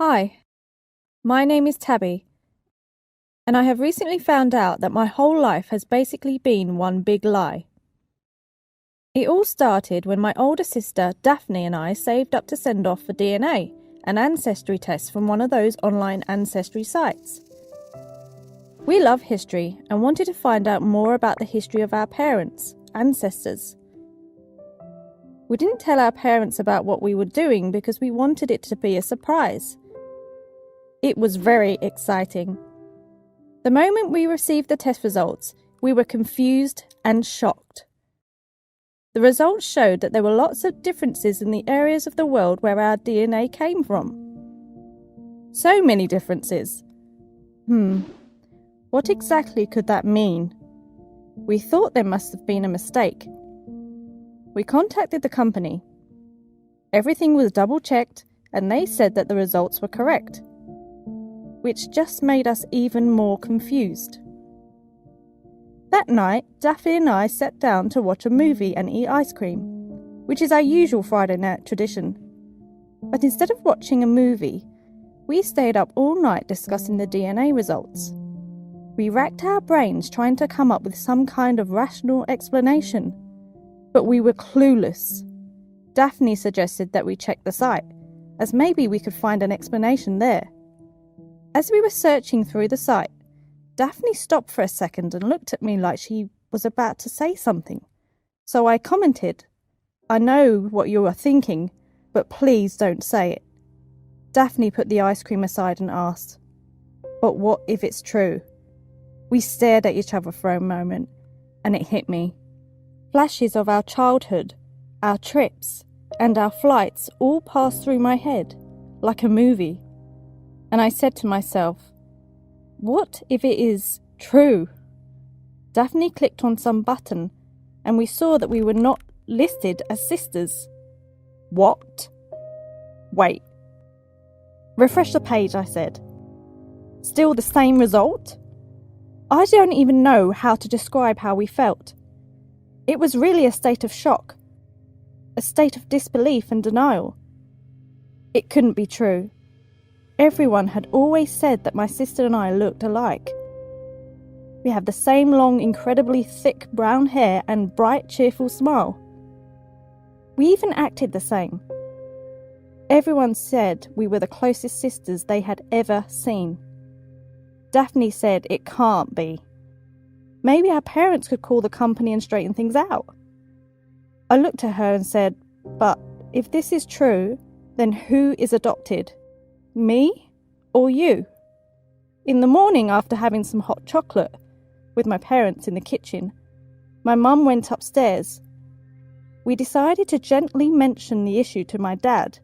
Hi, my name is Tabby, and I have recently found out that my whole life has basically been one big lie. It all started when my older sister Daphne and I saved up to send off for DNA, an ancestry test from one of those online ancestry sites. We love history and wanted to find out more about the history of our parents, ancestors. We didn't tell our parents about what we were doing because we wanted it to be a surprise. It was very exciting. The moment we received the test results, we were confused and shocked. The results showed that there were lots of differences in the areas of the world where our DNA came from. So many differences. What exactly could that mean? We thought there must have been a mistake. We contacted the company. Everything was double-checked, and they said that the results were correct, which just made us even more confused. That night, Daphne and I sat down to watch a movie and eat ice cream, which is our usual Friday night tradition. But instead of watching a movie, we stayed up all night discussing the DNA results. We racked our brains trying to come up with some kind of rational explanation, but we were clueless. Daphne suggested that we check the site, as maybe we could find an explanation there. As we were searching through the site, Daphne stopped for a second and looked at me like she was about to say something. So I commented, "I know what you are thinking, but please don't say it." Daphne put the ice cream aside and asked, "But what if it's true?" We stared at each other for a moment, and it hit me. Flashes of our childhood, our trips, and our flights all passed through my head, like a movie. And I said to myself, what if it is true? Daphne clicked on some button, and we saw that we were not listed as sisters. What? Wait. Refresh the page, I said. Still the same result? I don't even know how to describe how we felt. It was really a state of shock, a state of disbelief and denial. It couldn't be true. Everyone had always said that my sister and I looked alike. We have the same long, incredibly thick brown hair and bright, cheerful smile. We even acted the same. Everyone said we were the closest sisters they had ever seen. Daphne said it can't be. Maybe our parents could call the company and straighten things out. I looked at her and said, "But if this is true, then who is adopted? Me or you?" In the morning, after having some hot chocolate with my parents in the kitchen, my mum went upstairs. We decided to gently mention the issue to my dad.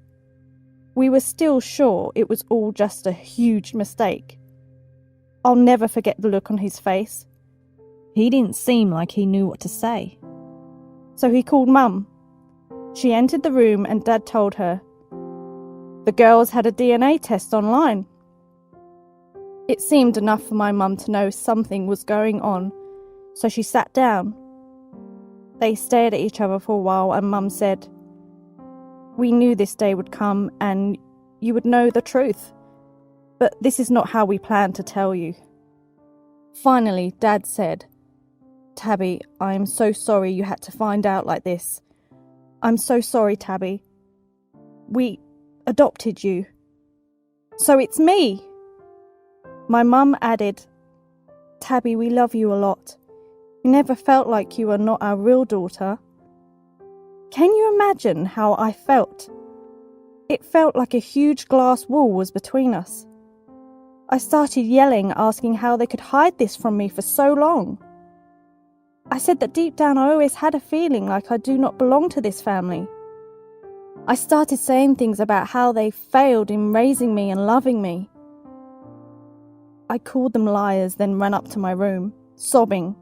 We were still sure it was all just a huge mistake. I'll never forget the look on his face. He didn't seem like he knew what to say. So he called Mum. She entered the room and Dad told her, "The girls had a DNA test online." It seemed enough for my mum to know something was going on, so she sat down. They stared at each other for a while and Mum said, "We knew this day would come and you would know the truth, but this is not how we planned to tell you." Finally, Dad said, "Tabby, I am so sorry you had to find out like this. I'm so sorry, Tabby. We adopted you. So it's me." My mum added, "Tabby, we love you a lot. We never felt like you were not our real daughter." Can you imagine how I felt? It felt like a huge glass wall was between us. I started yelling, asking how they could hide this from me for so long. I said that deep down I always had a feeling like I do not belong to this family. I started saying things about how they failed in raising me and loving me. I called them liars, then ran up to my room, sobbing.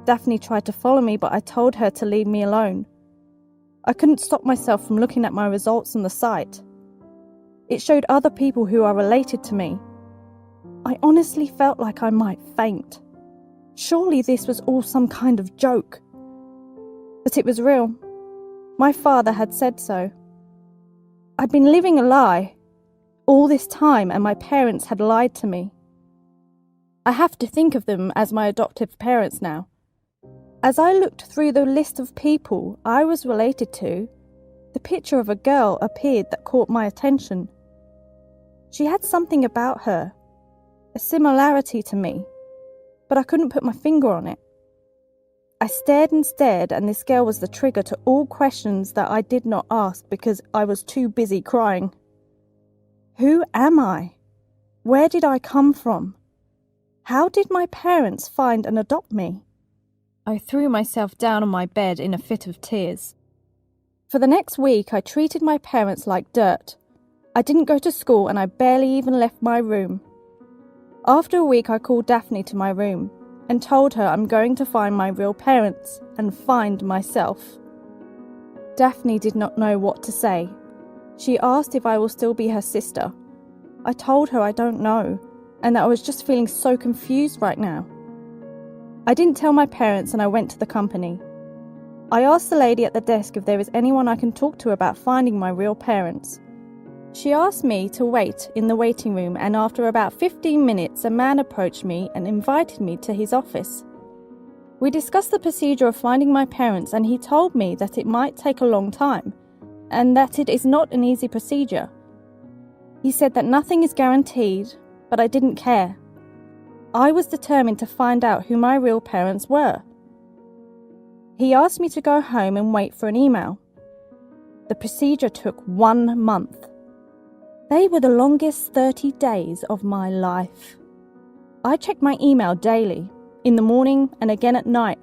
Daphne tried to follow me, but I told her to leave me alone. I couldn't stop myself from looking at my results on the site. It showed other people who are related to me. I honestly felt like I might faint. Surely this was all some kind of joke. But it was real. My father had said so. I'd been living a lie. All this time, and my parents had lied to me. I have to think of them as my adoptive parents now. As I looked through the list of people I was related to, the picture of a girl appeared that caught my attention. She had something about her, a similarity to me, but I couldn't put my finger on it. I stared and stared, and this girl was the trigger to all questions that I did not ask because I was too busy crying. Who am I? Where did I come from? How did my parents find and adopt me? I threw myself down on my bed in a fit of tears. For the next week, I treated my parents like dirt. I didn't go to school and I barely even left my room. After a week, I called Daphne to my room and told her I'm going to find my real parents and find myself. Daphne did not know what to say. She asked if I will still be her sister. I told her I don't know, and that I was just feeling so confused right now. I didn't tell my parents and I went to the company. I asked the lady at the desk if there is anyone I can talk to about finding my real parents. She asked me to wait in the waiting room, and after about 15 minutes a man approached me and invited me to his office. We discussed the procedure of finding my parents, and he told me that it might take a long time and that it is not an easy procedure. He said that nothing is guaranteed, but I didn't care. I was determined to find out who my real parents were. He asked me to go home and wait for an email. The procedure took 1 month. They were the longest 30 days of my life. I checked my email daily, in the morning and again at night,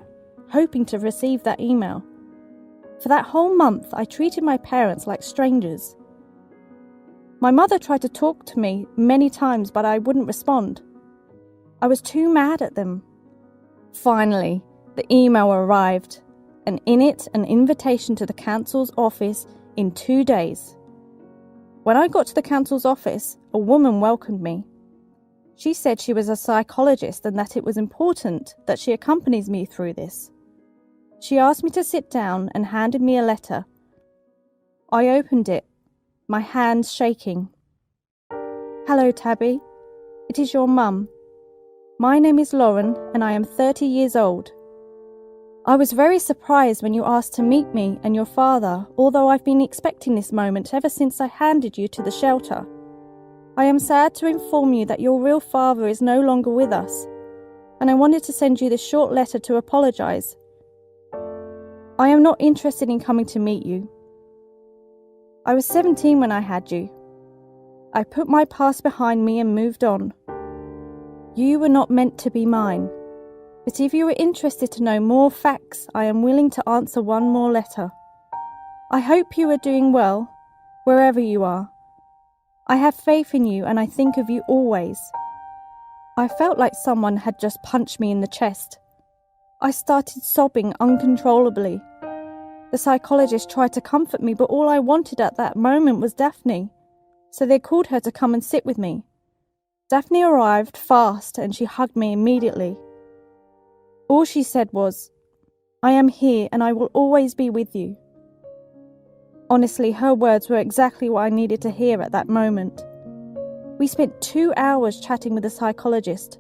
hoping to receive that email. For that whole month, I treated my parents like strangers. My mother tried to talk to me many times, but I wouldn't respond. I was too mad at them. Finally, the email arrived, and in it, an invitation to the council's office in 2 days. When I got to the council's office, a woman welcomed me. She said she was a psychologist and that it was important that she accompanies me through this. She asked me to sit down and handed me a letter. I opened it, my hands shaking. "Hello, Tabby. It is your mum. My name is Lauren and I am 30 years old. I was very surprised when you asked to meet me and your father, although I've been expecting this moment ever since I handed you to the shelter. I am sad to inform you that your real father is no longer with us, and I wanted to send you this short letter to apologise. I am not interested in coming to meet you. I was 17 when I had you. I put my past behind me and moved on. You were not meant to be mine. But if you are interested to know more facts, I am willing to answer one more letter. I hope you are doing well, wherever you are. I have faith in you and I think of you always." I felt like someone had just punched me in the chest. I started sobbing uncontrollably. The psychologist tried to comfort me, but all I wanted at that moment was Daphne, so they called her to come and sit with me. Daphne arrived fast and she hugged me immediately. All she said was, "I am here and I will always be with you." Honestly, her words were exactly what I needed to hear at that moment. We spent 2 hours chatting with the psychologist.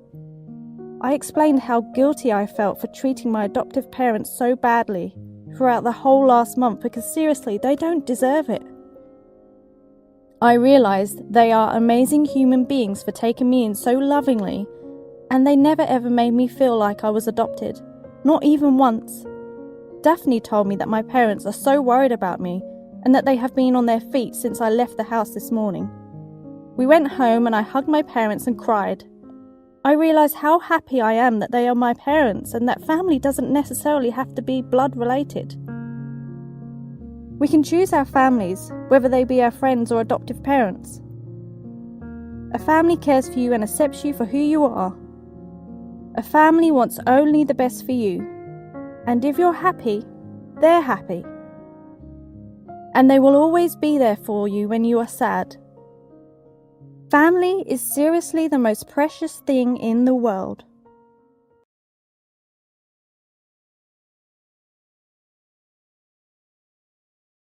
I explained how guilty I felt for treating my adoptive parents so badly throughout the whole last month because seriously, they don't deserve it. I realised they are amazing human beings for taking me in so lovingly, and they never ever made me feel like I was adopted, not even once. Daphne told me that my parents are so worried about me and that they have been on their feet since I left the house this morning. We went home and I hugged my parents and cried. I realised how happy I am that they are my parents and that family doesn't necessarily have to be blood related. We can choose our families, whether they be our friends or adoptive parents. A family cares for you and accepts you for who you are. A family wants only the best for you, and if you're happy, they're happy. And they will always be there for you when you are sad. Family is seriously the most precious thing in the world.